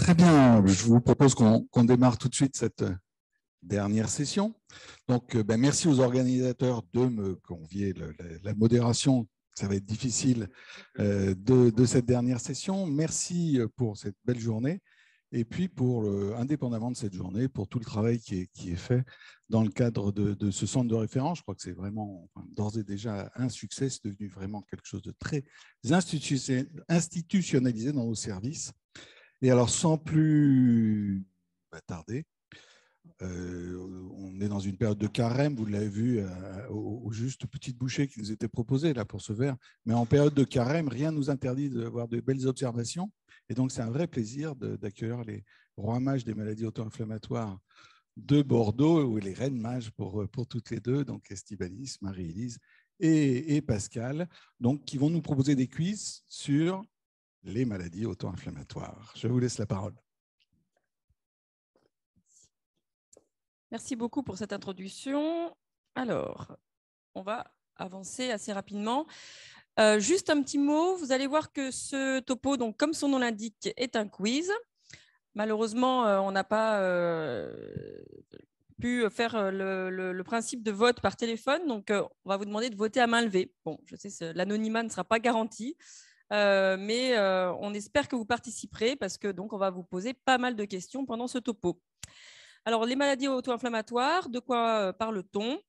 Très bien, je vous propose qu'on démarre tout de suite cette dernière session. Donc, merci aux organisateurs de me convier la modération. Ça va être difficile de cette dernière session. Merci pour cette belle journée. Et puis, indépendamment de cette journée, pour tout le travail qui est fait dans le cadre de ce centre de référence. Je crois que c'est vraiment d'ores et déjà un succès. C'est devenu vraiment quelque chose de très institutionnalisé dans nos services. Et alors, sans plus tarder, on est dans une période de carême, vous l'avez vu au juste petite bouchée qui nous était proposée là pour ce verre. Mais en période de carême, rien ne nous interdit d'avoir de belles observations. Et donc, c'est un vrai plaisir d'accueillir les rois mages des maladies auto-inflammatoires de Bordeaux, ou les reines mages pour toutes les deux, donc Estibalis, Marie-Élise et Pascal, donc, qui vont nous proposer des quiz sur les maladies auto-inflammatoires. Je vous laisse la parole. Merci beaucoup pour cette introduction. Alors, on va avancer assez rapidement. Juste un petit mot, vous allez voir que ce topo, donc, comme son nom l'indique, est un quiz. Malheureusement, on n'a pas pu faire le principe de vote par téléphone, donc on va vous demander de voter à main levée. Bon, je sais, l'anonymat ne sera pas garanti, mais on espère que vous participerez parce que donc on va vous poser pas mal de questions pendant ce topo. Alors, les maladies auto-inflammatoires, de quoi parle-t-on?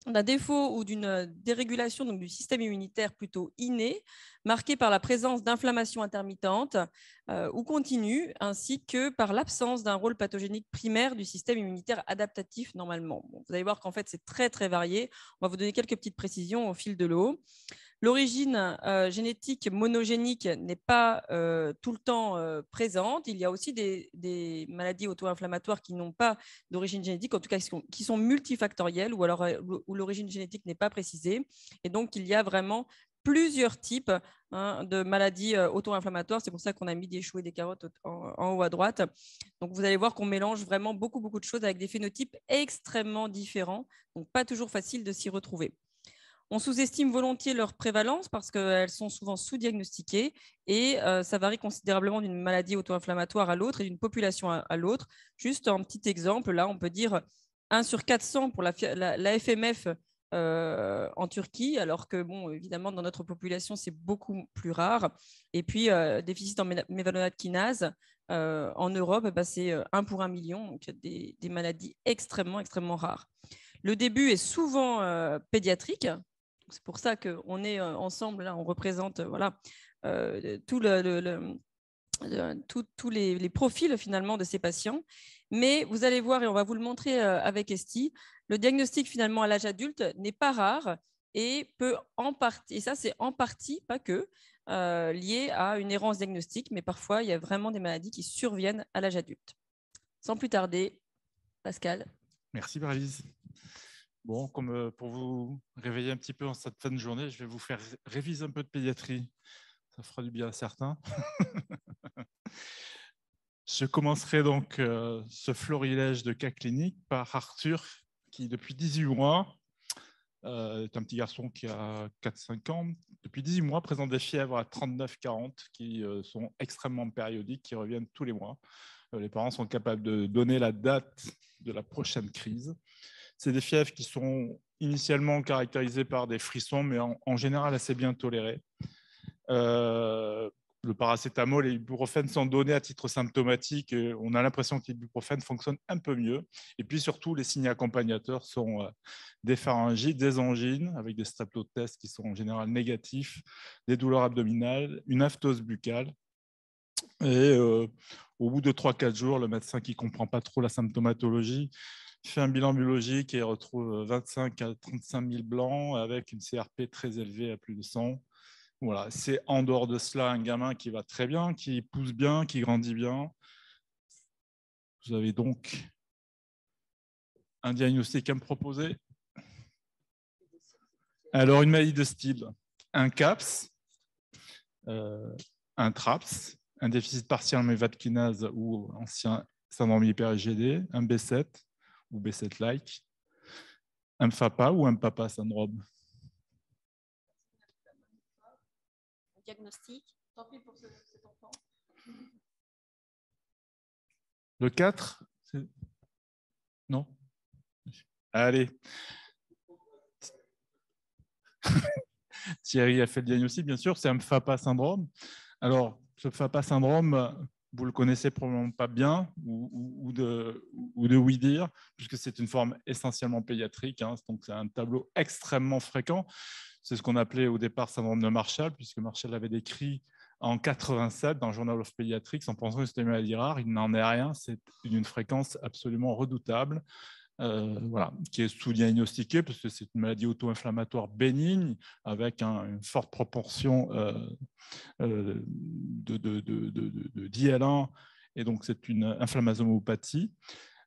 D'un défaut ou d'une dérégulation donc, du système immunitaire plutôt inné, marqué par la présence d'inflammations intermittentes ou continues, ainsi que par l'absence d'un rôle pathogénique primaire du système immunitaire adaptatif normalement. Bon, vous allez voir qu'en fait, c'est très, très varié. On va vous donner quelques petites précisions au fil de l'eau. L'origine génétique monogénique n'est pas tout le temps présente. Il y a aussi des maladies auto-inflammatoires qui n'ont pas d'origine génétique, en tout cas qui sont multifactorielles ou alors où l'origine génétique n'est pas précisée. Et donc, il y a vraiment plusieurs types de maladies auto-inflammatoires. C'est pour ça qu'on a mis des choux et des carottes en haut à droite. Donc, vous allez voir qu'on mélange vraiment beaucoup de choses avec des phénotypes extrêmement différents. Donc, pas toujours facile de s'y retrouver. On sous-estime volontiers leur prévalence parce qu'elles sont souvent sous-diagnostiquées et ça varie considérablement d'une maladie auto-inflammatoire à l'autre et d'une population à l'autre. Juste un petit exemple, là, on peut dire 1 sur 400 pour la FMF en Turquie, alors que, bon, évidemment, dans notre population, c'est beaucoup plus rare. Et puis, déficit en mévalonate kinase, en Europe, c'est 1 pour 1 million, donc des maladies extrêmement rares. Le début est souvent pédiatrique. C'est pour ça qu'on est ensemble, là, on représente tous les profils finalement de ces patients. Mais vous allez voir, et on va vous le montrer avec Esti, le diagnostic finalement à l'âge adulte n'est pas rare et peut en partie, et ça c'est en partie, pas que, lié à une errance diagnostique, mais parfois il y a vraiment des maladies qui surviennent à l'âge adulte. Sans plus tarder, Pascal. Merci Marie-Lise. Bon, comme pour vous réveiller un petit peu en cette fin de journée, je vais vous faire réviser un peu de pédiatrie. Ça fera du bien à certains. Je commencerai donc ce florilège de cas cliniques par Arthur, qui depuis 18 mois est un petit garçon qui a 4-5 ans. Depuis 18 mois, présente des fièvres à 39-40 qui sont extrêmement périodiques, qui reviennent tous les mois. Les parents sont capables de donner la date de la prochaine crise. C'est des fièvres qui sont initialement caractérisées par des frissons, mais en général assez bien tolérés. Le paracétamol et l'ibuprofène sont donnés à titre symptomatique. Et on a l'impression que l'ibuprofène fonctionne un peu mieux. Et puis surtout, les signes accompagnateurs sont des pharyngites, des angines, avec des streptotests qui sont en général négatifs, des douleurs abdominales, une aphthose buccale. Et au bout de 3-4 jours, le médecin qui ne comprend pas trop la symptomatologie fait un bilan biologique et retrouve 25 à 35 000 blancs avec une CRP très élevée à plus de 100. Voilà, c'est en dehors de cela un gamin qui va très bien, qui pousse bien, qui grandit bien. Vous avez donc un diagnostic à me proposer. Alors, une maladie de style, un CAPS, un TRAPS, un déficit partiel en mévalonate kinase ou ancien syndrome hyper-IgD, un B7 ou B7-like, un FAPA ou un PAPA syndrome. Diagnostic, tant pis pour cet enfant. Le 4 non? Allez. Thierry a fait le diagnostic, bien sûr, c'est un FAPA syndrome. Alors, ce FAPA syndrome, vous le connaissez probablement pas bien, ou de oui dire, puisque c'est une forme essentiellement pédiatrique, hein, donc c'est un tableau extrêmement fréquent. C'est ce qu'on appelait au départ syndrome de Marshall, puisque Marshall l'avait décrit en 87 dans le Journal of Pediatrics, en pensant que c'était une maladie rare. Il n'en est rien, c'est une fréquence absolument redoutable. Voilà, qui est sous-diagnostiquée parce que c'est une maladie auto-inflammatoire bénigne avec une forte proportion de d'IL1 et donc c'est une inflammasomopathie.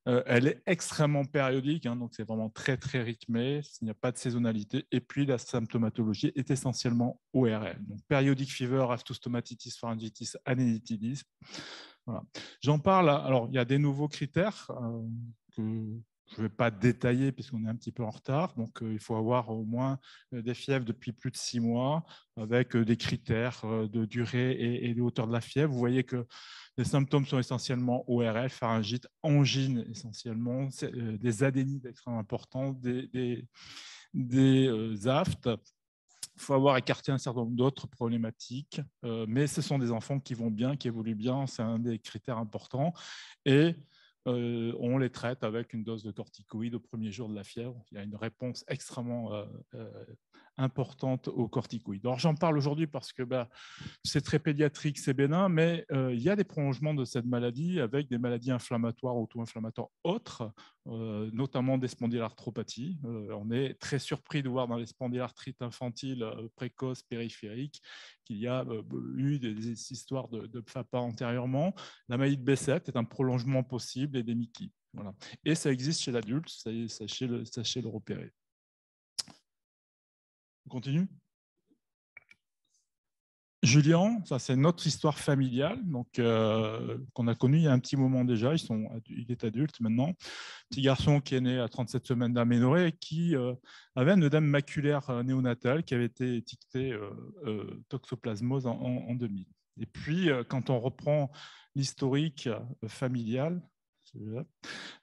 Elle est extrêmement périodique, hein, donc c'est vraiment très très rythmé, il n'y a pas de saisonnalité et puis la symptomatologie est essentiellement ORL, donc periodic fever, aphthostomatitis, pharyngitis, anénitidis. Voilà. J'en parle, alors il y a des nouveaux critères que je ne vais pas détailler puisqu'on est un petit peu en retard. Donc, il faut avoir au moins des fièvres depuis plus de 6 mois avec des critères de durée et de hauteur de la fièvre. Vous voyez que les symptômes sont essentiellement ORL, pharyngite, angine essentiellement, des adénites extrêmement importantes, des aftes. Il faut avoir écarté un certain nombre d'autres problématiques, mais ce sont des enfants qui vont bien, qui évoluent bien, c'est un des critères importants. Et on les traite avec une dose de corticoïdes au premier jour de la fièvre. Il y a une réponse extrêmement importante aux corticoïdes. Alors j'en parle aujourd'hui parce que c'est très pédiatrique, c'est bénin, mais il y a des prolongements de cette maladie avec des maladies inflammatoires, auto-inflammatoires autres, notamment des spondylarthropathies. On est très surpris de voir dans les spondylarthrites infantiles précoces périphériques qu'il y a eu des histoires de FAPA antérieurement. La maladie de Bessette est un prolongement possible et des Mickey. Voilà. Et ça existe chez l'adulte, sachez le repérer. On continue. Julien, ça c'est notre histoire familiale, donc qu'on a connue il y a un petit moment déjà. Il est adulte maintenant. Petit garçon qui est né à 37 semaines d'aménorrhée et qui avait un œdème maculaire néonatal qui avait été étiqueté toxoplasmose en 2000. Et puis, quand on reprend l'historique familial,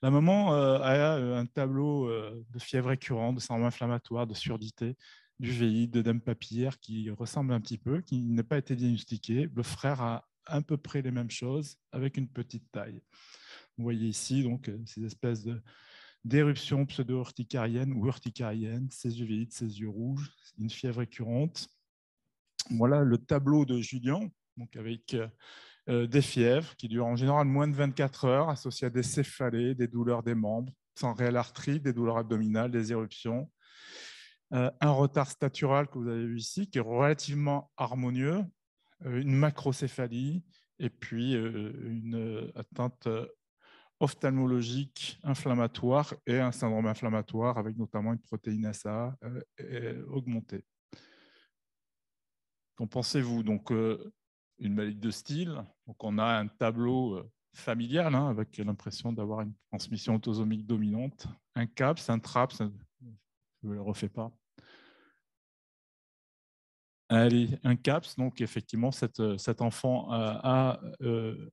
la maman a un tableau de fièvre récurrente, de syndrome inflammatoire, de surdité, d'uvéite, d'œdème papillaire qui ressemble un petit peu, qui n'a pas été diagnostiqué. Le frère a à peu près les mêmes choses avec une petite taille. Vous voyez ici donc ces espèces d'éruptions pseudo-urticariennes ou urticariennes, ces uvéites, ces yeux rouges, une fièvre récurrente. Voilà le tableau de Julien, donc avec des fièvres qui durent en général moins de 24 heures, associées à des céphalées, des douleurs des membres, sans réelle arthrite, des douleurs abdominales, des éruptions. Un retard statural que vous avez vu ici, qui est relativement harmonieux, une macrocéphalie, et puis une atteinte ophtalmologique inflammatoire et un syndrome inflammatoire avec notamment une protéinase A augmentée. Qu'en pensez-vous? Donc, une maladie de style. Donc, on a un tableau familial hein, avec l'impression d'avoir une transmission autosomique dominante. Un CAPS, un TRAPS, je ne le refais pas. Allez, un CAPS, donc effectivement, cet enfant a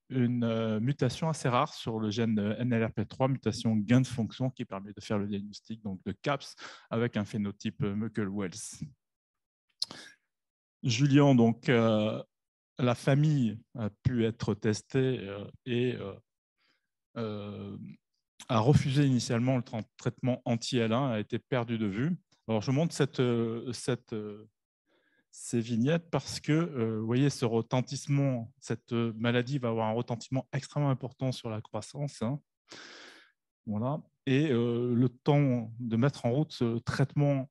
une mutation assez rare sur le gène NLRP3, mutation gain de fonction qui permet de faire le diagnostic donc, de CAPS avec un phénotype Muckle-Wells. Julien, donc, la famille a pu être testée et a refusé initialement le traitement anti-L1, a été perdu de vue. Alors, je montre ces vignettes parce que, vous voyez, ce retentissement, cette maladie va avoir un retentissement extrêmement important sur la croissance. Hein. Voilà. Et le temps de mettre en route ce traitement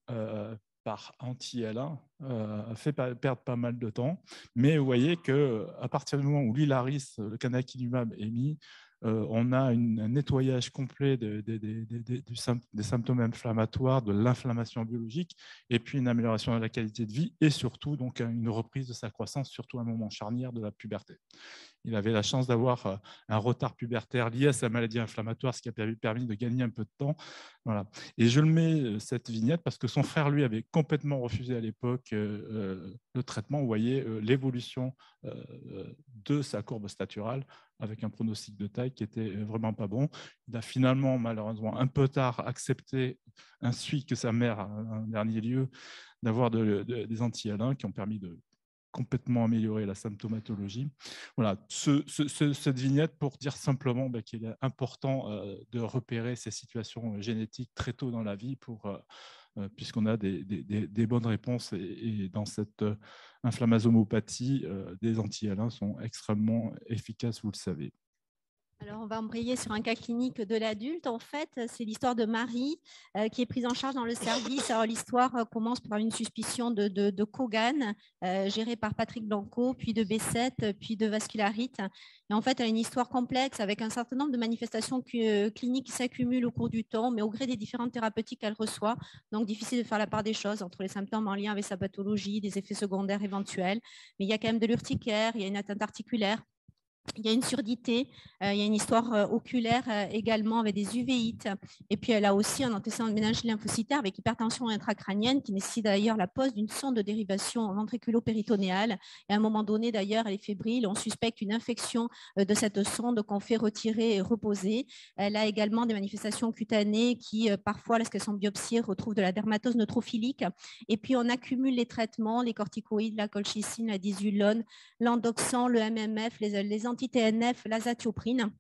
par anti-L1 a fait perdre pas mal de temps. Mais vous voyez qu'à partir du moment où l'Hilaris, le canakinumab, est mis, on a un nettoyage complet des symptômes inflammatoires, de l'inflammation biologique, et puis une amélioration de la qualité de vie, et surtout donc, une reprise de sa croissance, surtout à un moment charnière de la puberté. Il avait la chance d'avoir un retard pubertaire lié à sa maladie inflammatoire, ce qui a permis de gagner un peu de temps. Voilà. Et je le mets, cette vignette, parce que son frère, lui, avait complètement refusé à l'époque le traitement. Vous voyez l'évolution de sa courbe staturale avec un pronostic de taille qui était vraiment pas bon. Il a finalement, malheureusement, un peu tard accepté, ainsi que sa mère, en dernier lieu, d'avoir des anti-L1 qui ont permis de complètement améliorer la symptomatologie. Voilà, cette vignette pour dire simplement qu'il est important de repérer ces situations génétiques très tôt dans la vie puisqu'on a des bonnes réponses et dans cette inflammasomopathie, des anti-L1 sont extrêmement efficaces, vous le savez. Alors, on va embrayer sur un cas clinique de l'adulte. En fait, c'est l'histoire de Marie qui est prise en charge dans le service. Alors, l'histoire commence par une suspicion de Cogan, gérée par Patrick Blanco, puis de B7, puis de vascularite. Et en fait, elle a une histoire complexe avec un certain nombre de manifestations cliniques qui s'accumulent au cours du temps, mais au gré des différentes thérapeutiques qu'elle reçoit. Donc, difficile de faire la part des choses entre les symptômes en lien avec sa pathologie, des effets secondaires éventuels. Mais il y a quand même de l'urticaire, il y a une atteinte articulaire. Il y a une surdité, il y a une histoire oculaire également avec des uvéites. Et puis, elle a aussi un antécédent de méningite lymphocytaire avec hypertension intracrânienne qui nécessite d'ailleurs la pose d'une sonde de dérivation ventriculo-péritonéale. Et à un moment donné, d'ailleurs, elle est fébrile. On suspecte une infection de cette sonde qu'on fait retirer et reposer. Elle a également des manifestations cutanées qui, parfois, lorsqu'elles sont biopsiées, retrouvent de la dermatose neutrophilique. Et puis, on accumule les traitements, les corticoïdes, la colchicine, la disulone, l'endoxan, le MMF, les anti-TNF, l'azatioprine.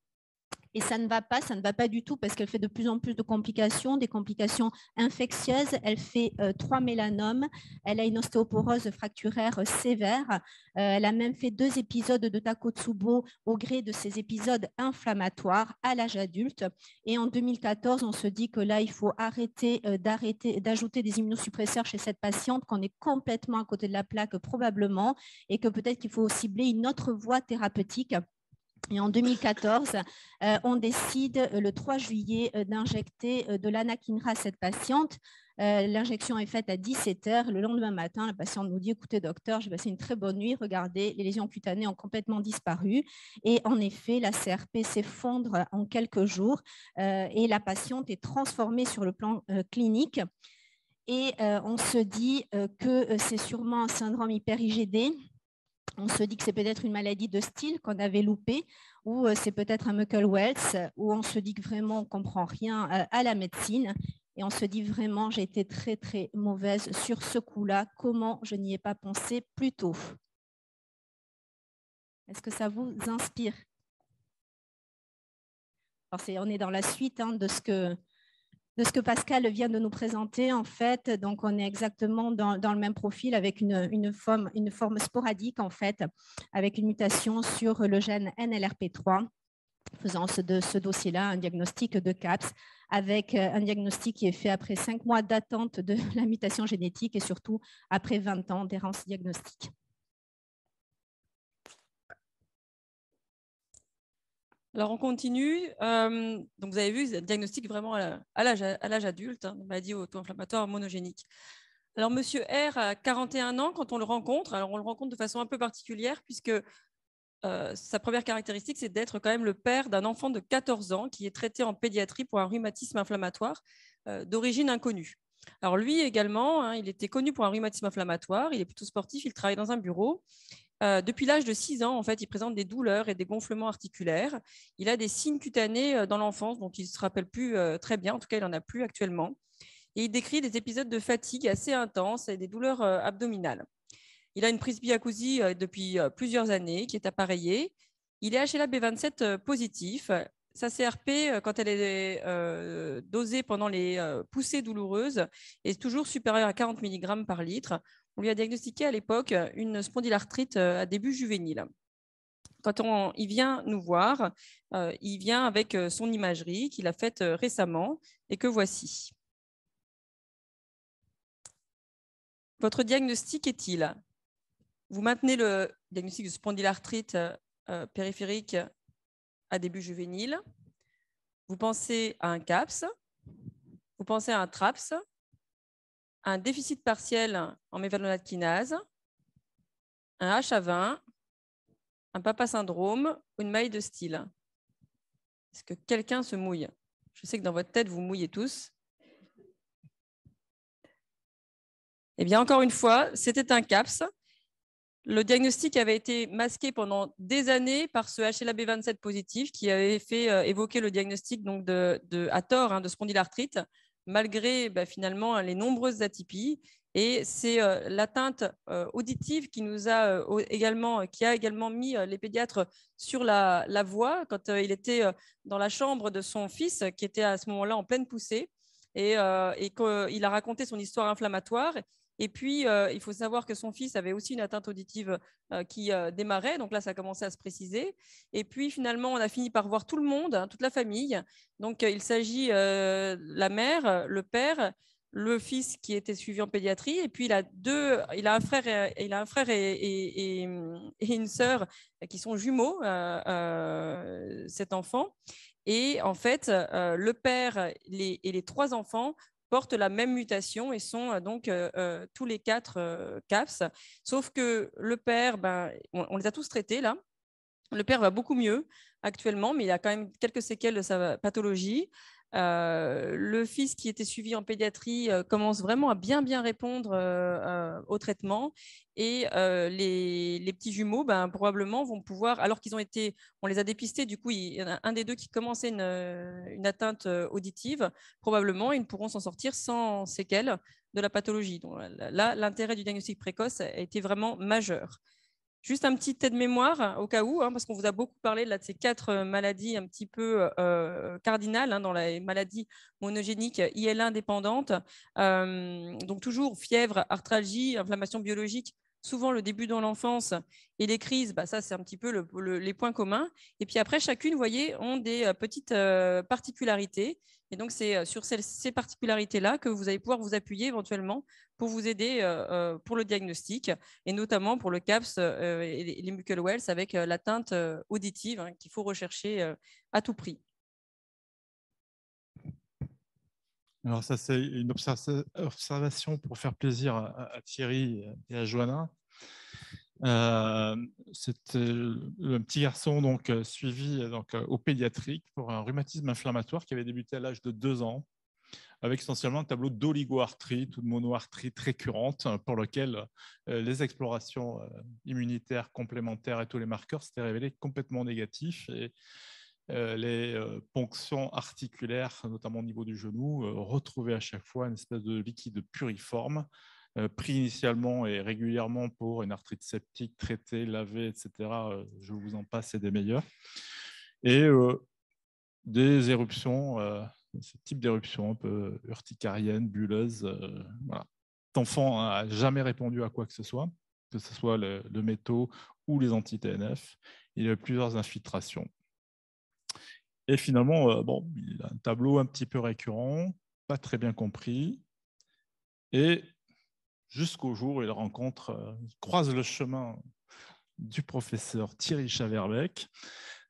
Et ça ne va pas du tout parce qu'elle fait de plus en plus de complications, des complications infectieuses. Elle fait 3 mélanomes. Elle a une ostéoporose fracturaire sévère. Elle a même fait 2 épisodes de Takotsubo au gré de ces épisodes inflammatoires à l'âge adulte. Et en 2014, on se dit que là, il faut arrêter d'ajouter des immunosuppresseurs chez cette patiente, qu'on est complètement à côté de la plaque probablement, et que peut-être qu'il faut cibler une autre voie thérapeutique. Et en 2014, on décide le 3 juillet d'injecter de l'anakinra à cette patiente. L'injection est faite à 17 h. Le lendemain matin, la patiente nous dit « Écoutez, docteur, j'ai passé une très bonne nuit. Regardez, les lésions cutanées ont complètement disparu. » Et en effet, la CRP s'effondre en quelques jours et la patiente est transformée sur le plan clinique. Et on se dit que c'est sûrement un syndrome hyper-IgD. On se dit que c'est peut-être une maladie de style qu'on avait loupée, ou c'est peut-être un Muckle-Wells, où on se dit que vraiment on ne comprend rien à la médecine. Et on se dit vraiment, j'ai été très, très mauvaise sur ce coup-là. Comment je n'y ai pas pensé plus tôt? Est-ce que ça vous inspire? Alors, on est dans la suite de ce que Pascal vient de nous présenter, en fait. Donc, on est exactement dans le même profil avec une forme sporadique, en fait, avec une mutation sur le gène NLRP3, faisant de ce dossier-là un diagnostic de CAPS, avec un diagnostic qui est fait après 5 mois d'attente de la mutation génétique et surtout après 20 ans d'errance diagnostique. Alors, on continue. Donc, vous avez vu, c'est un diagnostic vraiment à l'âge adulte, maladie auto-inflammatoire monogénique. Alors, monsieur R a 41 ans quand on le rencontre. Alors, on le rencontre de façon un peu particulière puisque sa première caractéristique, c'est d'être quand même le père d'un enfant de 14 ans qui est traité en pédiatrie pour un rhumatisme inflammatoire d'origine inconnue. Alors, lui également, il était connu pour un rhumatisme inflammatoire. Il est plutôt sportif, il travaille dans un bureau. Depuis l'âge de 6 ans, en fait, il présente des douleurs et des gonflements articulaires. Il a des signes cutanés dans l'enfance dont il ne se rappelle plus très bien. En tout cas, il n'en a plus actuellement. Et il décrit des épisodes de fatigue assez intenses et des douleurs abdominales. Il a une presbyacousie depuis plusieurs années qui est appareillée. Il est HLA-B27 positif. Sa CRP, quand elle est dosée pendant les poussées douloureuses, est toujours supérieure à 40 mg par litre. On lui a diagnostiqué à l'époque une spondylarthrite à début juvénile. Quand il vient nous voir, il vient avec son imagerie qu'il a faite récemment et que voici. Votre diagnostic est-il? Vous maintenez le diagnostic de spondylarthrite périphérique à début juvénile. Vous pensez à un CAPS. Vous pensez à un TRAPS, un déficit partiel en mévalonate kinase, un HA20, un papa syndrome ou une maille de style. Est-ce que quelqu'un se mouille? Je sais que dans votre tête, vous mouillez tous. Eh bien, encore une fois, c'était un CAPS. Le diagnostic avait été masqué pendant des années par ce HLA-B27 positif qui avait fait évoquer le diagnostic donc à tort de spondylarthrite, malgré finalement les nombreuses atypies. Et c'est l'atteinte auditive qui a également mis les pédiatres sur la voie quand il était dans la chambre de son fils qui était à ce moment-là en pleine poussée et qu'il a raconté son histoire inflammatoire. Et puis, il faut savoir que son fils avait aussi une atteinte auditive qui démarrait. Donc là, ça a commencé à se préciser. Et puis, finalement, on a fini par voir tout le monde, toute la famille. Donc, il s'agit de la mère, le père, le fils qui était suivi en pédiatrie. Et puis, il a un frère et une sœur qui sont jumeaux, cet enfant. Et en fait, le père et les 3 enfants portent la même mutation et sont donc tous les 4 CAPS. Sauf que le père, on les a tous traités là. Le père va beaucoup mieux actuellement, mais il a quand même quelques séquelles de sa pathologie. Le fils qui était suivi en pédiatrie commence vraiment à bien répondre au traitement. Et les petits jumeaux, probablement, vont pouvoir, alors on les a dépistés, du coup, il y en a un des 2 qui commençait une atteinte auditive, probablement, ils pourront s'en sortir sans séquelles de la pathologie. Donc là, l'intérêt du diagnostic précoce a été vraiment majeur. Juste un petit aide-mémoire au cas où, parce qu'on vous a beaucoup parlé de ces 4 maladies un petit peu cardinales dans les maladies monogéniques IL1 dépendantes. Donc toujours fièvre, arthralgie, inflammation biologique, souvent le début dans l'enfance et les crises, ça c'est un petit peu les points communs. Et puis après, chacune, vous voyez, ont des petites particularités. Et donc c'est sur ces particularités-là que vous allez pouvoir vous appuyer éventuellement pour vous aider pour le diagnostic, et notamment pour le CAPS et les Muckle Wells avec l'atteinte auditive qu'il faut rechercher à tout prix. Alors ça, c'est une observation pour faire plaisir à Thierry et à Johanna. C'était le petit garçon donc, suivi au pédiatrique pour un rhumatisme inflammatoire qui avait débuté à l'âge de 2 ans, avec essentiellement un tableau d'oligoarthrite ou de monoarthrite récurrente pour lequel les explorations immunitaires complémentaires et tous les marqueurs s'étaient révélés complètement négatifs. Et les ponctions articulaires, notamment au niveau du genou, retrouvaient à chaque fois une espèce de liquide puriforme, pris initialement et régulièrement pour une arthrite septique, traitée, lavée, etc. Je vous en passe, c'est des meilleurs. Et des éruptions, ce type d'éruption un peu urticarienne, bulleuse. Voilà. Cet enfant n'a jamais répondu à quoi que ce soit le métaux ou les anti-TNF. Il a eu plusieurs infiltrations. Et finalement, il a un tableau un petit peu récurrent, pas très bien compris. Et jusqu'au jour où il croise le chemin du professeur Thierry Chaverbeck,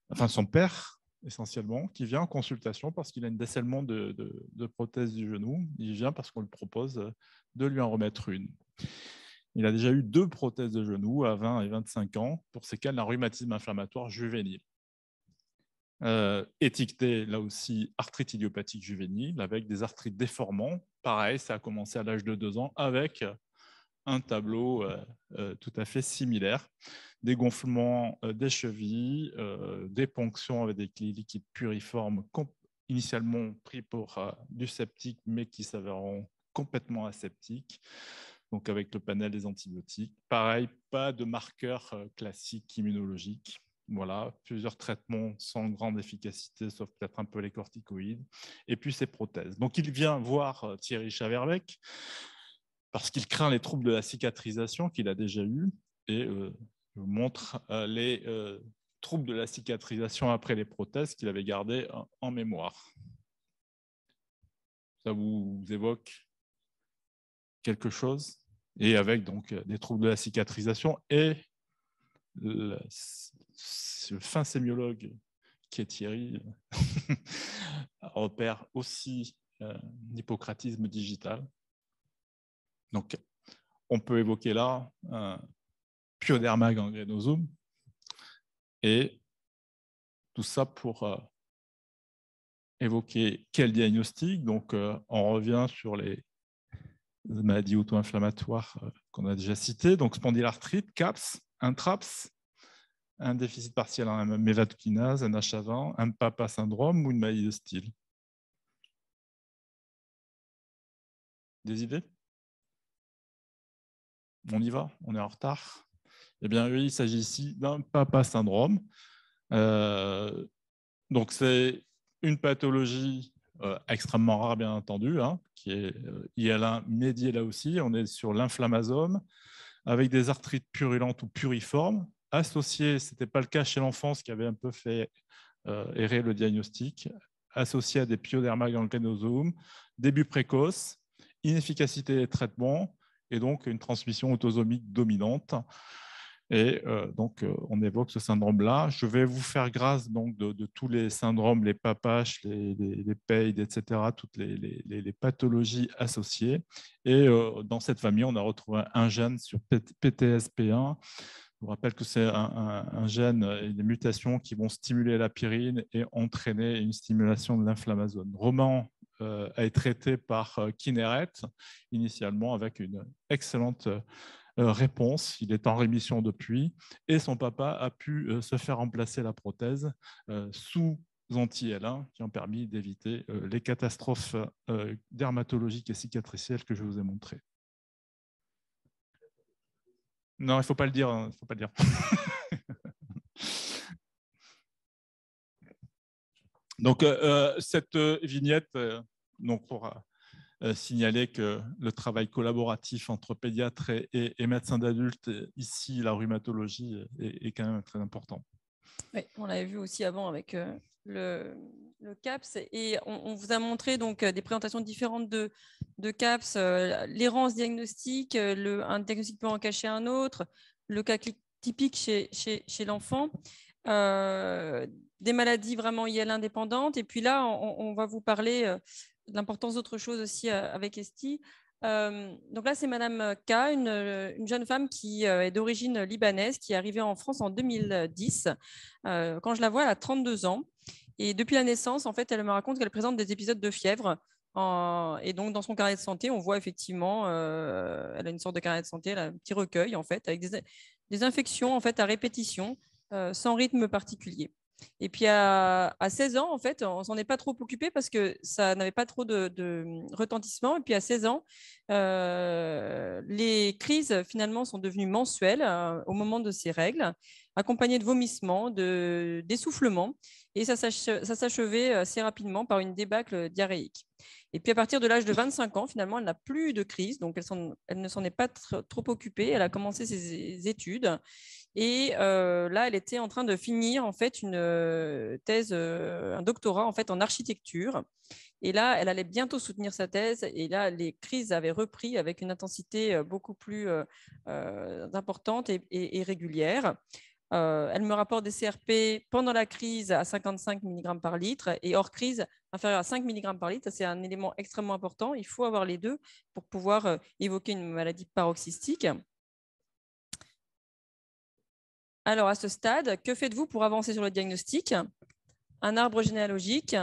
enfin son père, essentiellement, qui vient en consultation parce qu'il a un décèlement de prothèse du genou. Il vient parce qu'on lui propose de lui en remettre une. Il a déjà eu 2 prothèses de genou à 20 et 25 ans pour ces cas d'un rhumatisme inflammatoire juvénile. Étiqueté, là aussi, arthrite idiopathique juvénile avec des arthrites déformants. Pareil, ça a commencé à l'âge de 2 ans avec un tableau tout à fait similaire. Des gonflements des chevilles, des ponctions avec des liquides puriformes initialement pris pour du septique, mais qui s'avèrent complètement aseptiques, donc avec le panel des antibiotiques. Pareil, pas de marqueurs classiques immunologiques. Voilà, plusieurs traitements sans grande efficacité, sauf peut-être un peu les corticoïdes. Et puis ces prothèses. Donc il vient voir Thierry Chaverbeck parce qu'il craint les troubles de la cicatrisation qu'il a déjà eu, et je vous montre les troubles de la cicatrisation après les prothèses qu'il avait gardés en mémoire. Ça vous évoque quelque chose? Et avec donc des troubles de la cicatrisation, et le fin sémiologue qui est Thierry repère aussi l'hypocratisme digital. Donc, on peut évoquer là un pyoderma gangrenosum, et tout ça pour évoquer quel diagnostic. Donc, on revient sur les maladies auto-inflammatoires qu'on a déjà citées. Donc, spondylarthrite, CAPS, un TRAPS, un déficit partiel en mélatonkinase, un H20, un PAPA syndrome ou une maladie de Steele? Des idées? On y va? On est en retard? Eh bien, oui, il s'agit ici d'un PAPA syndrome. Donc, c'est une pathologie extrêmement rare, bien entendu, hein, qui est IL1 médié là aussi. On est sur l'inflammasome, avec des arthrites purulentes ou puriformes, associées, ce n'était pas le cas chez l'enfant, ce qui avait un peu fait errer le diagnostic, associées à des pyoderma ganglionosomes, début précoce, inefficacité des traitements, et donc une transmission autosomique dominante. Et donc, on évoque ce syndrome-là. Je vais vous faire grâce donc, de tous les syndromes, les PAPACH, les PAID, etc., toutes les pathologies associées. Et dans cette famille, on a retrouvé un gène sur PTSP1. Je vous rappelle que c'est un gène et des mutations qui vont stimuler la pyrine et entraîner une stimulation de l'inflammasome. Roman a été traité par Kineret, initialement avec une excellente réponse. Il est en rémission depuis et son papa a pu se faire remplacer la prothèse sous anti-L1 qui ont permis d'éviter les catastrophes dermatologiques et cicatricielles que je vous ai montrées. Non, il ne faut pas le dire. Il faut pas le dire. Donc, cette vignette, donc pour signaler que le travail collaboratif entre pédiatres et médecins d'adultes, ici, la rhumatologie, est quand même très important. Oui, on l'avait vu aussi avant avec le CAPS. Et on vous a montré donc, des présentations différentes de CAPS, l'errance diagnostique, un diagnostic peut en cacher un autre, le cas typique chez l'enfant, des maladies vraiment IL indépendantes. Et puis là, on va vous parler de l'importance d'autres choses aussi avec Esti. Donc là, c'est Madame K, une jeune femme qui est d'origine libanaise, qui est arrivée en France en 2010. Quand je la vois, elle a 32 ans. Et depuis la naissance, en fait, elle me raconte qu'elle présente des épisodes de fièvre. Et donc, dans son carnet de santé, on voit effectivement, elle a une sorte de carnet de santé, elle a un petit recueil, en fait, avec des infections en fait, à répétition, sans rythme particulier. Et puis à 16 ans, en fait, on ne s'en est pas trop occupé parce que ça n'avait pas trop de retentissement. Et puis à 16 ans, les crises finalement sont devenues mensuelles au moment de ces règles, accompagnées de vomissements, d'essoufflements. Et ça s'achevait assez rapidement par une débâcle diarrhéique. Et puis à partir de l'âge de 25 ans, finalement, elle n'a plus de crise, donc elle ne s'en est pas trop occupée. Elle a commencé ses études. Et là, elle était en train de finir en fait une thèse, un doctorat en fait en architecture. Et là, elle allait bientôt soutenir sa thèse. Et là, les crises avaient repris avec une intensité beaucoup plus importante et régulière. Elle me rapporte des CRP pendant la crise à 55 mg par litre et hors crise inférieur à 5 mg par litre. C'est un élément extrêmement important. Il faut avoir les deux pour pouvoir évoquer une maladie paroxystique. Alors, à ce stade, que faites-vous pour avancer sur le diagnostic? Un arbre généalogique,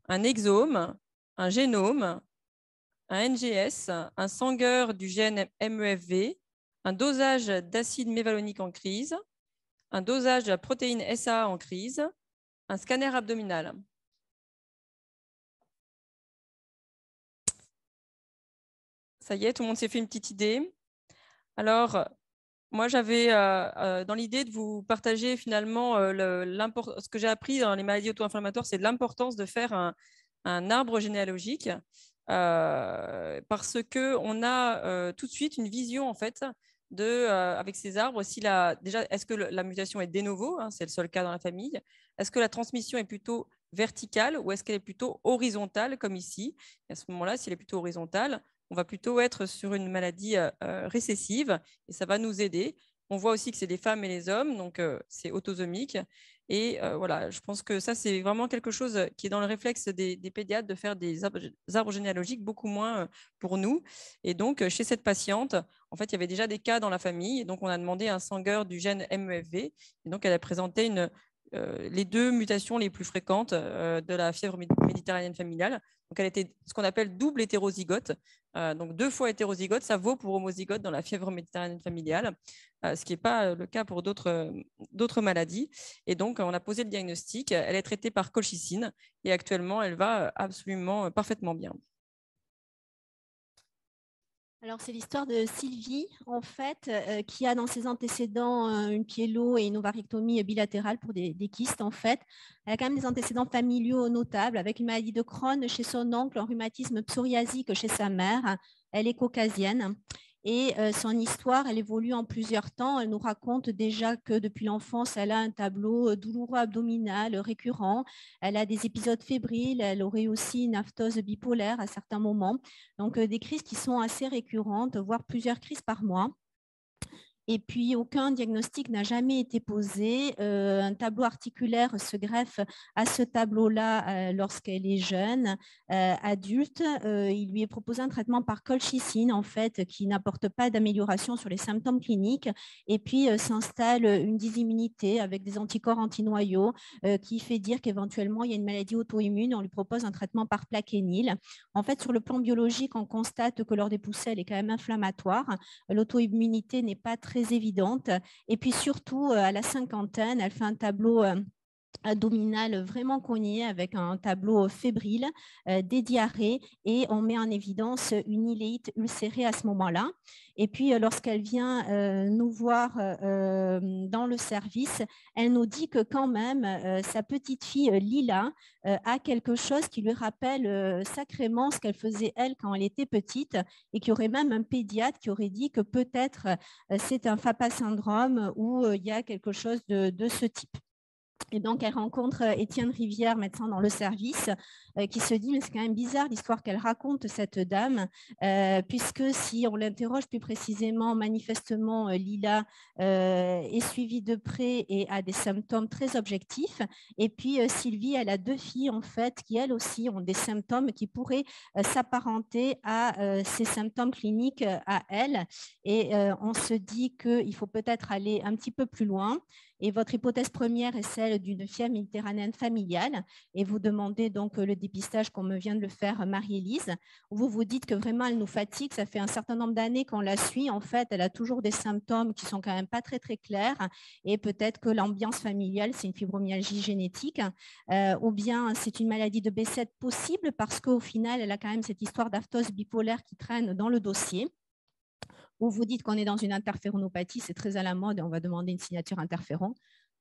un exome, un génome, un NGS, un Sanger du gène MEFV, un dosage d'acide mévalonique en crise, un dosage de la protéine SA en crise, un scanner abdominal. Ça y est, tout le monde s'est fait une petite idée. Alors, moi, j'avais dans l'idée de vous partager finalement ce que j'ai appris dans les maladies auto-inflammatoires, c'est l'importance de faire un arbre généalogique parce qu'on a tout de suite une vision en fait avec ces arbres. Déjà, est-ce que la mutation est de novo, hein, c'est le seul cas dans la famille? Est-ce que la transmission est plutôt verticale ou est-ce qu'elle est plutôt horizontale comme ici? Et à ce moment-là, si elle est plutôt horizontale, on va plutôt être sur une maladie récessive et ça va nous aider. On voit aussi que c'est les femmes et les hommes, donc c'est autosomique. Et voilà, je pense que ça, c'est vraiment quelque chose qui est dans le réflexe des pédiatres de faire des arbres généalogiques, beaucoup moins pour nous. Et donc, chez cette patiente, en fait, il y avait déjà des cas dans la famille. Et donc, on a demandé un Sanger du gène MEFV. Et donc, elle a présenté les 2 mutations les plus fréquentes de la fièvre méditerranéenne familiale. Donc, elle était ce qu'on appelle double hétérozygote. Donc, 2 fois hétérozygote, ça vaut pour homozygote dans la fièvre méditerranéenne familiale, ce qui n'est pas le cas pour d'autres maladies. Et donc, on a posé le diagnostic. Elle est traitée par colchicine et actuellement, elle va absolument parfaitement bien. Alors, c'est l'histoire de Sylvie, en fait, qui a dans ses antécédents une pyélo et une ovarectomie bilatérale pour des kystes, en fait. Elle a quand même des antécédents familiaux notables, avec une maladie de Crohn chez son oncle, un rhumatisme psoriasique chez sa mère. Elle est caucasienne. Et son histoire, elle évolue en plusieurs temps. Elle nous raconte déjà que depuis l'enfance, elle a un tableau douloureux abdominal récurrent. Elle a des épisodes fébriles. Elle aurait aussi une aphthose bipolaire à certains moments. Donc, des crises qui sont assez récurrentes, voire plusieurs crises par mois. Et puis, aucun diagnostic n'a jamais été posé. Un tableau articulaire se greffe à ce tableau-là lorsqu'elle est jeune, adulte. Il lui est proposé un traitement par colchicine, en fait, qui n'apporte pas d'amélioration sur les symptômes cliniques. Et puis, s'installe une dysimmunité avec des anticorps antinoyaux qui fait dire qu'éventuellement, il y a une maladie auto-immune. On lui propose un traitement par plaquenil. En fait, sur le plan biologique, on constate que lors des poussées, elle est quand même inflammatoire. L'auto-immunité n'est pas très évidente. Et puis surtout, à la cinquantaine, elle fait un tableau abdominal vraiment cogné avec un tableau fébrile, des diarrhées et on met en évidence une iléite ulcérée à ce moment-là. Et puis, lorsqu'elle vient nous voir dans le service, elle nous dit que quand même, sa petite fille Lila a quelque chose qui lui rappelle sacrément ce qu'elle faisait elle quand elle était petite et qu'il y aurait même un pédiatre qui aurait dit que peut-être c'est un FAPA syndrome ou il y a quelque chose de ce type. Et donc, elle rencontre Étienne Rivière, médecin dans le service, qui se dit, mais c'est quand même bizarre l'histoire qu'elle raconte, cette dame, puisque si on l'interroge plus précisément, manifestement, Lila est suivie de près et a des symptômes très objectifs. Et puis, Sylvie, elle a 2 filles, en fait, qui, elles aussi, ont des symptômes qui pourraient s'apparenter à ces symptômes cliniques à elle. Et on se dit qu'il faut peut-être aller un petit peu plus loin. Et votre hypothèse première est celle d'une fièvre méditerranéenne familiale. Et vous demandez donc le dépistage comme vient de le faire Marie-Élise. Vous vous dites que vraiment, elle nous fatigue. Ça fait un certain nombre d'années qu'on la suit. En fait, elle a toujours des symptômes qui sont quand même pas très, très clairs. Et peut-être que l'ambiance familiale, c'est une fibromyalgie génétique. Ou bien c'est une maladie de B7 possible parce qu'au final, elle a quand même cette histoire d'aphthose bipolaire qui traîne dans le dossier. Ou vous dites qu'on est dans une interféronopathie, c'est très à la mode et on va demander une signature interféron.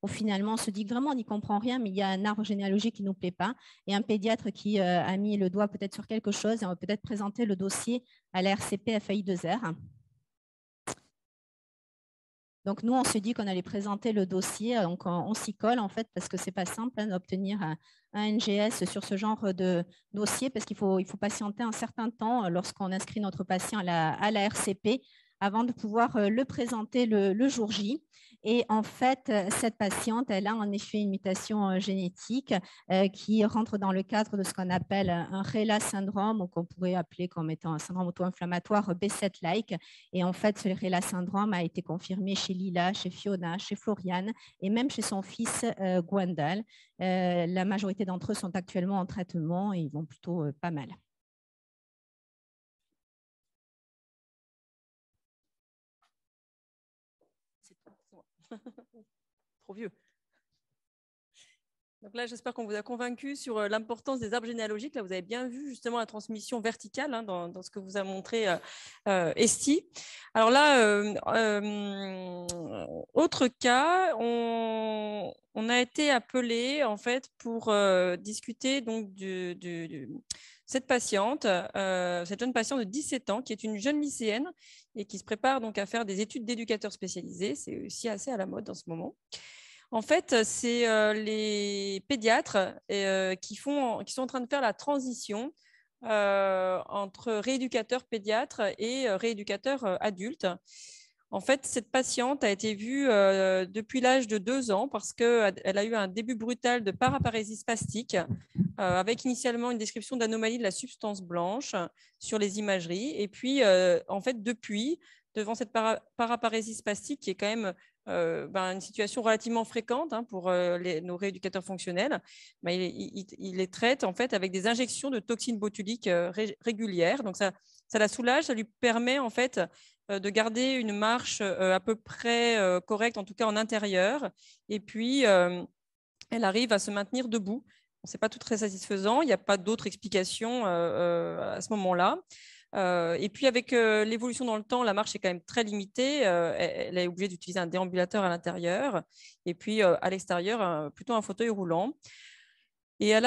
Ou finalement, on se dit que vraiment, on n'y comprend rien, mais il y a un arbre généalogique qui ne nous plaît pas et un pédiatre qui a mis le doigt peut-être sur quelque chose et on va peut-être présenter le dossier à la RCP FAI2R. Donc, nous, on se dit qu'on allait présenter le dossier. Donc, on s'y colle, en fait, parce que ce n'est pas simple d'obtenir un NGS sur ce genre de dossier, parce qu'il faut patienter un certain temps lorsqu'on inscrit notre patient à la RCP avant de pouvoir le présenter le jour J. Et en fait, cette patiente, elle a en effet une mutation génétique qui rentre dans le cadre de ce qu'on appelle un RELA syndrome, ou qu'on pourrait appeler comme étant un syndrome auto-inflammatoire B7-like. Et en fait, ce RELA syndrome a été confirmé chez Lila, chez Fiona, chez Floriane et même chez son fils Gwendal. La majorité d'entre eux sont actuellement en traitement et ils vont plutôt pas mal. Trop vieux. Donc là, j'espère qu'on vous a convaincu sur l'importance des arbres généalogiques. Là, vous avez bien vu justement la transmission verticale dans ce que vous a montré Esti. Alors là, autre cas, on a été appelé en fait pour discuter donc cette patiente, cette jeune patiente de 17 ans qui est une jeune lycéenne et qui se prépare donc à faire des études d'éducateur spécialisé. C'est aussi assez à la mode en ce moment. En fait, c'est les pédiatres qui sont en train de faire la transition entre rééducateur pédiatre et rééducateur adulte. En fait, cette patiente a été vue depuis l'âge de 2 ans parce qu'elle a eu un début brutal de paraparésie spastique avec initialement une description d'anomalie de la substance blanche sur les imageries. Et puis, en fait, depuis, devant cette paraparésie spastique qui est quand même une situation relativement fréquente pour nos rééducateurs fonctionnels. Il les traite en fait avec des injections de toxines botuliques régulières. Donc ça la soulage, ça lui permet en fait de garder une marche à peu près correcte, en tout cas en intérieur. Et puis, elle arrive à se maintenir debout. Ce n'est pas tout très satisfaisant. Il n'y a pas d'autres explications à ce moment-là. Et puis, avec l'évolution dans le temps, la marche est quand même très limitée. Elle est obligée d'utiliser un déambulateur à l'intérieur. Et puis, à l'extérieur, plutôt un fauteuil roulant. Et à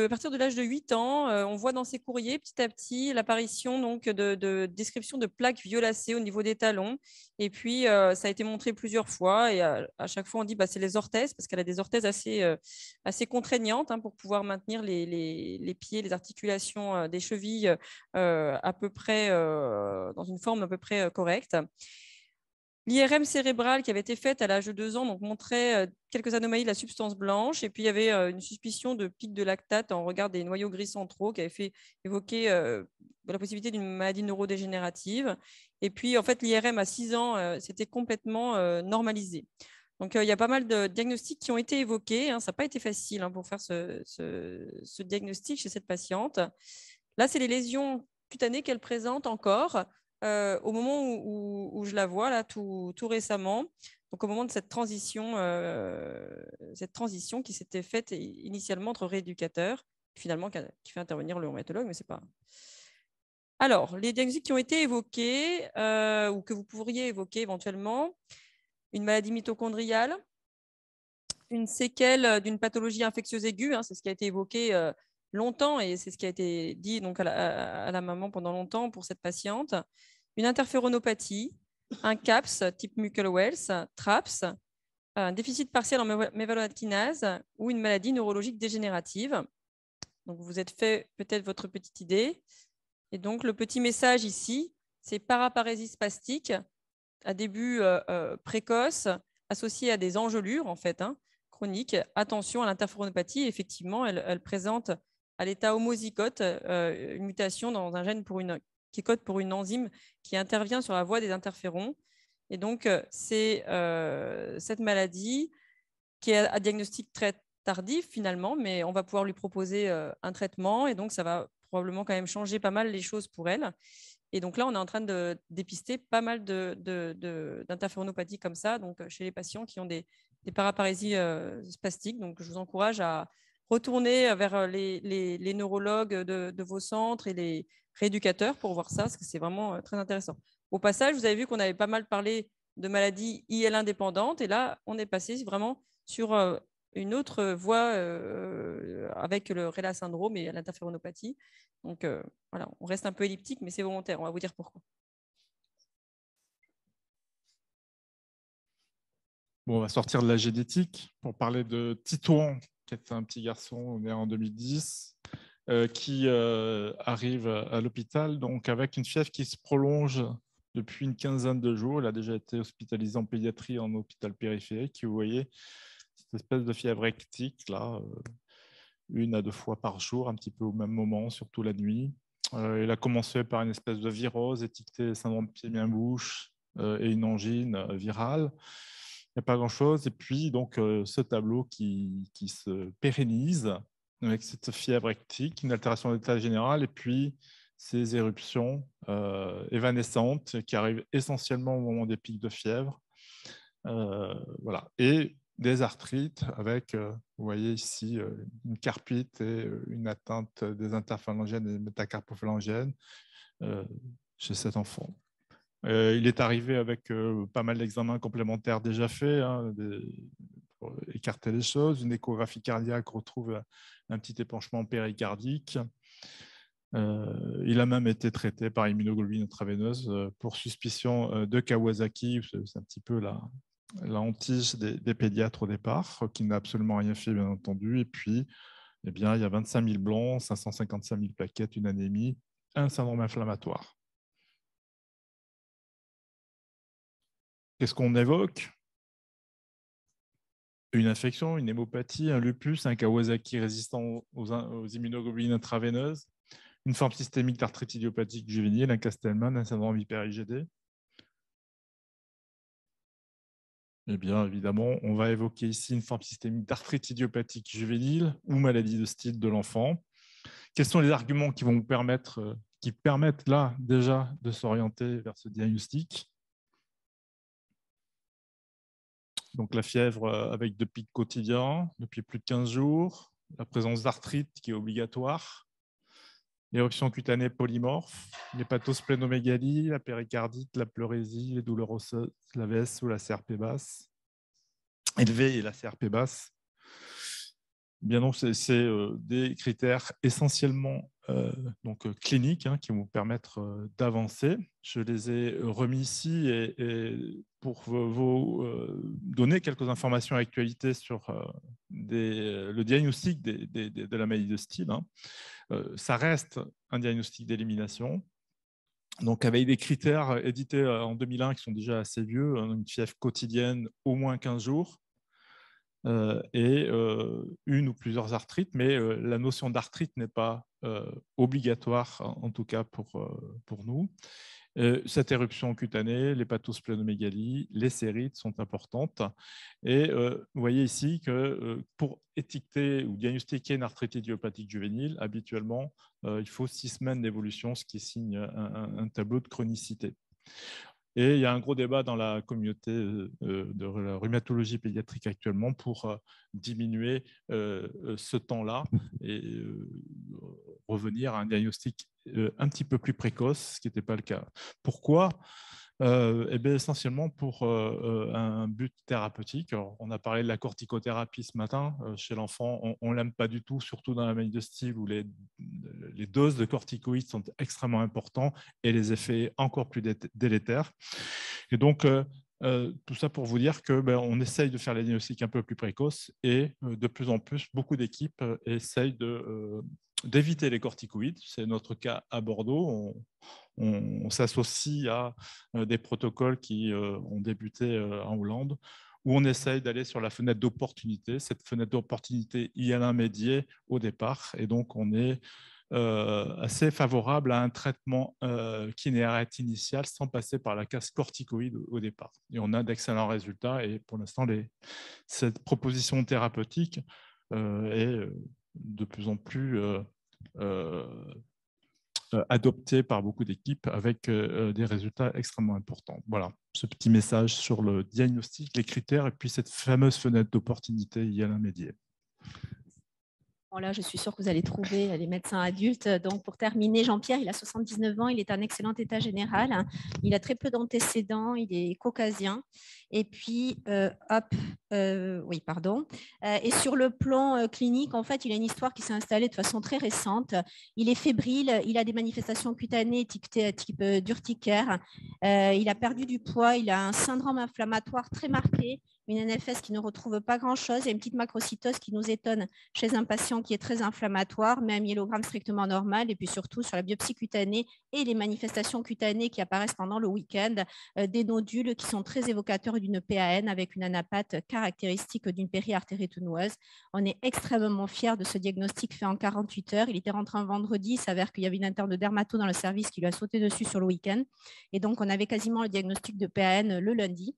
partir de l'âge de 8 ans, on voit dans ses courriers petit à petit l'apparition donc de description de plaques violacées au niveau des talons. Et puis, ça a été montré plusieurs fois. Et à chaque fois, on dit c'est les orthèses, parce qu'elle a des orthèses assez contraignantes pour pouvoir maintenir les pieds, les articulations des chevilles à peu près dans une forme à peu près correcte. L'IRM cérébrale qui avait été faite à l'âge de 2 ans montrait quelques anomalies de la substance blanche. Et puis, il y avait une suspicion de pic de lactate en regard des noyaux gris centraux qui avait fait évoquer la possibilité d'une maladie neurodégénérative. Et puis, en fait, l'IRM à 6 ans s'était complètement normalisé. Donc, il y a pas mal de diagnostics qui ont été évoqués. Ça n'a pas été facile pour faire ce diagnostic chez cette patiente. Là, c'est les lésions cutanées qu'elle présente encore. Au moment où je la vois, là, tout récemment, donc au moment de cette transition qui s'était faite initialement entre rééducateurs, finalement qui fait intervenir le rhumatologue, mais c'est pas. Alors, les diagnostics qui ont été évoqués ou que vous pourriez évoquer éventuellement, une maladie mitochondriale, une séquelle d'une pathologie infectieuse aiguë, c'est ce qui a été évoqué longtemps et c'est ce qui a été dit donc à la maman pendant longtemps pour cette patiente. Une interféronopathie, un CAPS type Muckle-Wells, TRAPS, un déficit partiel en mévallokinase ou une maladie neurologique dégénérative. Donc, vous êtes fait peut-être votre petite idée. Et donc, le petit message ici, c'est paraparésie spastique à début précoce, associée à des engelures en fait, chroniques. Attention à l'interféronopathie. Effectivement, elle présente à l'état homozygote une mutation dans un gène qui code pour une enzyme qui intervient sur la voie des interférons. Et donc, c'est cette maladie qui est à diagnostic très tardif finalement, mais on va pouvoir lui proposer un traitement et donc ça va probablement quand même changer pas mal les choses pour elle. Et donc là, on est en train de dépister pas mal d'interféronopathies comme ça, donc chez les patients qui ont des paraparésies spastiques. Donc, je vous encourage à retourner vers les neurologues de vos centres et les rééducateurs pour voir ça, parce que c'est vraiment très intéressant. Au passage, vous avez vu qu'on avait pas mal parlé de maladies IL indépendantes, et là, on est passé vraiment sur une autre voie avec le RELA syndrome et l'interféronopathie. Donc, voilà, on reste un peu elliptique, mais c'est volontaire. On va vous dire pourquoi. Bon, on va sortir de la génétique pour parler de Titouan, qui est un petit garçon né en 2010, qui arrive à l'hôpital donc avec une fièvre qui se prolonge depuis une quinzaine de jours. Il a déjà été hospitalisé en pédiatrie en hôpital périphérique. Vous voyez cette espèce de fièvre hectique, là, 1 à 2 fois par jour, un petit peu au même moment, surtout la nuit. Il a commencé par une espèce de virose étiquetée syndrome pied-main-bouche et une angine virale. Il n'y a pas grand-chose. Et puis, donc, ce tableau qui se pérennise avec cette fièvre hectique, une altération de l'état général, et puis ces éruptions évanescentes qui arrivent essentiellement au moment des pics de fièvre. Voilà. Et des arthrites avec, vous voyez ici, une carpite et une atteinte des interphalangiennes et des métacarpophalangiennes chez cet enfant. Il est arrivé avec pas mal d'examens complémentaires déjà faits pour écarter les choses. Une échographie cardiaque retrouve un petit épanchement péricardique. Il a même été traité par immunoglobuline intraveineuse pour suspicion de Kawasaki. C'est un petit peu la hantise des pédiatres au départ, qui n'a absolument rien fait, bien entendu. Et puis, eh bien, il y a 25 000 blancs, 555 000 plaquettes, une anémie, un syndrome inflammatoire. Qu'est-ce qu'on évoque? Une infection, une hémopathie, un lupus, un Kawasaki résistant aux immunoglobulines intraveineuses, une forme systémique d'arthrite idiopathique juvénile, un Castleman, un syndrome hyper-IgD. Eh bien, évidemment, on va évoquer ici une forme systémique d'arthrite idiopathique juvénile ou maladie de style de l'enfant. Quels sont les arguments qui vont vous permettre, qui permettent là déjà de s'orienter vers ce diagnostic? Donc la fièvre avec 2 pics quotidiens depuis plus de 15 jours, la présence d'arthrite qui est obligatoire, l'éruption cutanée polymorphe, l'hépatosplénomégalie, la péricardite, la pleurésie, les douleurs osseuses, la VS ou la CRP basse, élevée et la CRP basse. Bien non, c'est des critères essentiellement cliniques qui vont vous permettre d'avancer. Je les ai remis ici et pour vous donner quelques informations à actualité sur le diagnostic de la maladie de style. Ça reste un diagnostic d'élimination. Donc, avec des critères édités en 2001 qui sont déjà assez vieux, une fièvre quotidienne au moins 15 jours, et une ou plusieurs arthrites, mais la notion d'arthrite n'est pas obligatoire, en tout cas pour nous. Cette éruption cutanée, l'hépatosplénomégalie, les sérites sont importantes. Et vous voyez ici que pour étiqueter ou diagnostiquer une arthrite idiopathique juvénile, habituellement, il faut 6 semaines d'évolution, ce qui signe un tableau de chronicité. Et il y a un gros débat dans la communauté de la rhumatologie pédiatrique actuellement pour diminuer ce temps-là et revenir à un diagnostic un petit peu plus précoce, ce qui n'était pas le cas. Pourquoi ? Eh bien, essentiellement pour un but thérapeutique. Alors, on a parlé de la corticothérapie ce matin. Chez l'enfant, on ne l'aime pas du tout, surtout dans la maladie de style où les doses de corticoïdes sont extrêmement importantes et les effets encore plus délétères. Et donc, tout ça pour vous dire qu'on essaye de faire les diagnostics un peu plus précoces et de plus en plus, beaucoup d'équipes essayent d'éviter les corticoïdes. C'est notre cas à Bordeaux. On s'associe à des protocoles qui ont débuté en Hollande, où on essaye d'aller sur la fenêtre d'opportunité. Cette fenêtre d'opportunité, IL1 médiée au départ, et donc on est assez favorable à un traitement qui n'est arrêté initial sans passer par la case corticoïde au départ. Et on a d'excellents résultats, et pour l'instant, cette proposition thérapeutique est de plus en plus adopté par beaucoup d'équipes avec des résultats extrêmement importants. Voilà, ce petit message sur le diagnostic, les critères et puis cette fameuse fenêtre d'opportunité IL1 médiée. Là, je suis sûre que vous allez trouver les médecins adultes. Donc, pour terminer, Jean-Pierre, il a 79 ans, il est en excellent état général. Il a très peu d'antécédents, il est caucasien. Et puis, et sur le plan clinique, en fait, il a une histoire qui s'est installée de façon très récente. Il est fébrile, il a des manifestations cutanées type d'urticaire. Il a perdu du poids, il a un syndrome inflammatoire très marqué, une NFS qui ne retrouve pas grand-chose et une petite macrocytose qui nous étonne chez un patient qui est très inflammatoire, mais un myélogramme strictement normal. Et puis surtout, sur la biopsie cutanée et les manifestations cutanées qui apparaissent pendant le week-end, des nodules qui sont très évocateurs d'une PAN avec une anapathe caractéristique d'une périartérite-noueuse. On est extrêmement fiers de ce diagnostic fait en 48 heures. Il était rentré un vendredi, il s'avère qu'il y avait une interne de dermato dans le service qui lui a sauté dessus sur le week-end. Et donc, on avait quasiment le diagnostic de PAN le lundi.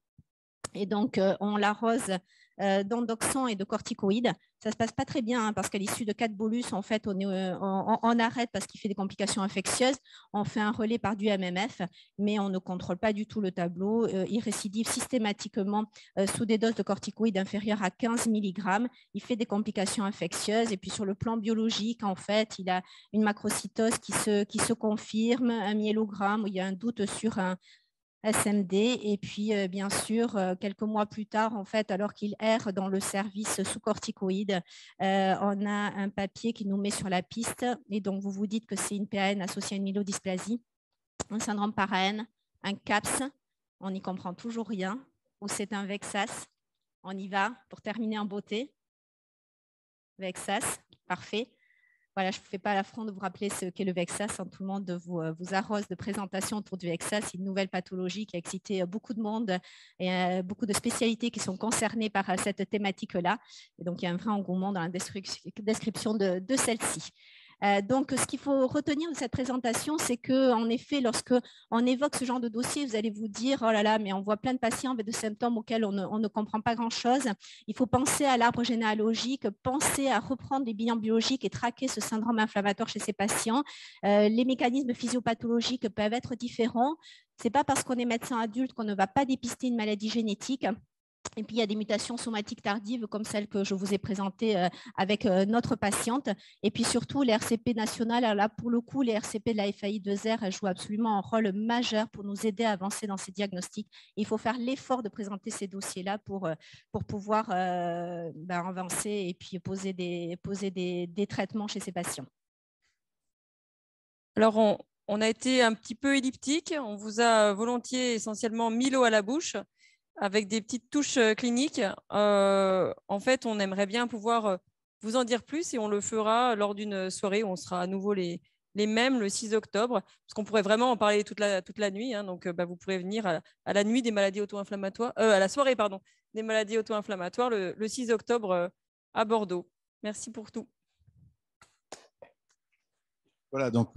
Et donc, on l'arrose d'endoxan et de corticoïdes. Ça ne se passe pas très bien parce qu'à l'issue de 4 bolus, en fait, on arrête parce qu'il fait des complications infectieuses. On fait un relais par du MMF, mais on ne contrôle pas du tout le tableau. Il récidive systématiquement sous des doses de corticoïdes inférieures à 15 mg. Il fait des complications infectieuses. Et puis, sur le plan biologique, en fait, il a une macrocytose qui se confirme, un myélogramme où il y a un doute sur un SMD. Et puis, bien sûr, quelques mois plus tard, en fait, alors qu'il erre dans le service sous corticoïdes, on a un papier qui nous met sur la piste. Et donc, vous vous dites que c'est une PAN associée à une myélodysplasie, un syndrome PARAN, un CAPS, on n'y comprend toujours rien, ou c'est un VEXAS. On y va pour terminer en beauté. VEXAS, parfait. Voilà, je ne vous fais pas l'affront de vous rappeler ce qu'est le VEXAS. Tout le monde vous arrose de présentations autour du VEXAS. C'est une nouvelle pathologie qui a excité beaucoup de monde et beaucoup de spécialités qui sont concernées par cette thématique-là. Et donc, il y a un vrai engouement dans la description de celle-ci. Donc, ce qu'il faut retenir de cette présentation, c'est qu'en effet, lorsque on évoque ce genre de dossier, vous allez vous dire, oh là là, mais on voit plein de patients avec des symptômes auxquels on ne comprend pas grand-chose. Il faut penser à l'arbre généalogique, penser à reprendre les bilans biologiques et traquer ce syndrome inflammatoire chez ces patients. Les mécanismes physiopathologiques peuvent être différents. Ce n'est pas parce qu'on est médecin adulte qu'on ne va pas dépister une maladie génétique. Et puis, il y a des mutations somatiques tardives comme celle que je vous ai présentée avec notre patiente. Et puis surtout, les RCP nationales, alors là, pour le coup, les RCP de la FAI2R jouent absolument un rôle majeur pour nous aider à avancer dans ces diagnostics. Et il faut faire l'effort de présenter ces dossiers-là pour pouvoir avancer et puis poser des traitements chez ces patients. Alors, on a été un petit peu elliptique. On vous a volontiers essentiellement mis l'eau à la bouche avec des petites touches cliniques. En fait, on aimerait bien pouvoir vous en dire plus et on le fera lors d'une soirée où on sera à nouveau les mêmes le 6 octobre, parce qu'on pourrait vraiment en parler toute la nuit. Hein, donc, vous pourrez venir à la nuit des maladies auto-inflammatoires, à la soirée, pardon, des maladies auto-inflammatoires le 6 octobre à Bordeaux. Merci pour tout. Voilà, donc,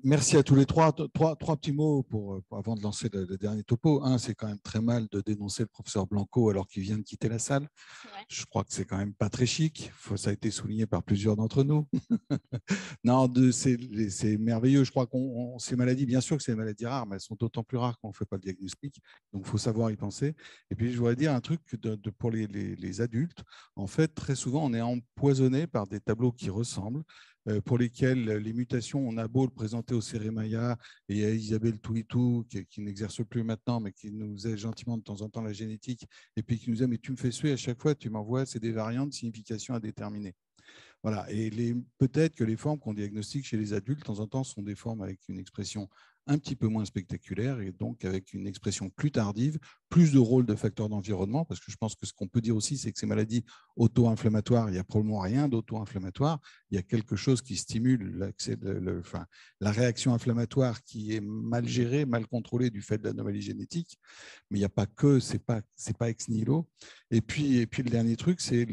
merci à tous les trois. Trois petits mots avant de lancer le dernier topo. Un, c'est quand même très mal de dénoncer le professeur Blanco alors qu'il vient de quitter la salle. Ouais. Je crois que c'est quand même pas très chic. Ça a été souligné par plusieurs d'entre nous. Non, c'est merveilleux. Je crois qu'on ces maladies, bien sûr que c'est des maladies rares, mais elles sont d'autant plus rares quand on ne fait pas le diagnostic. Donc, il faut savoir y penser. Et puis, je voudrais dire un truc pour les adultes. En fait, très souvent, on est empoisonné par des tableaux qui ressemblent, pour lesquels les mutations, on a beau le présenter au Cérémaïa et à Isabelle Touitou, qui n'exerce plus maintenant, mais qui nous aide gentiment de temps en temps la génétique, et puis qui nous dit « mais tu me fais suer à chaque fois, tu m'envoies, c'est des variantes de signification indéterminée ». Voilà, et peut-être que les formes qu'on diagnostique chez les adultes, de temps en temps, sont des formes avec une expression un petit peu moins spectaculaire et donc avec une expression plus tardive, plus de rôle de facteurs d'environnement, parce que je pense que ce qu'on peut dire aussi, c'est que ces maladies auto-inflammatoires, il n'y a probablement rien d'auto-inflammatoire, il y a quelque chose qui stimule la réaction inflammatoire qui est mal gérée, mal contrôlée du fait de l'anomalie génétique, mais il n'y a pas que, c'est pas ex nihilo. Et puis le dernier truc, c'est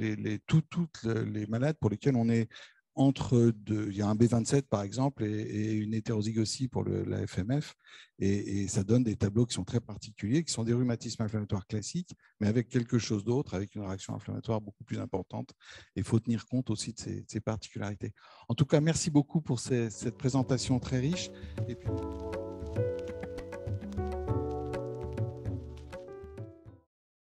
toutes les malades pour lesquels on est il y a un B27 par exemple et une hétérozygosie pour la FMF, et ça donne des tableaux qui sont très particuliers, qui sont des rhumatismes inflammatoires classiques, mais avec quelque chose d'autre, avec une réaction inflammatoire beaucoup plus importante. Et il faut tenir compte aussi de ces particularités. En tout cas, merci beaucoup pour cette présentation très riche. Et puis...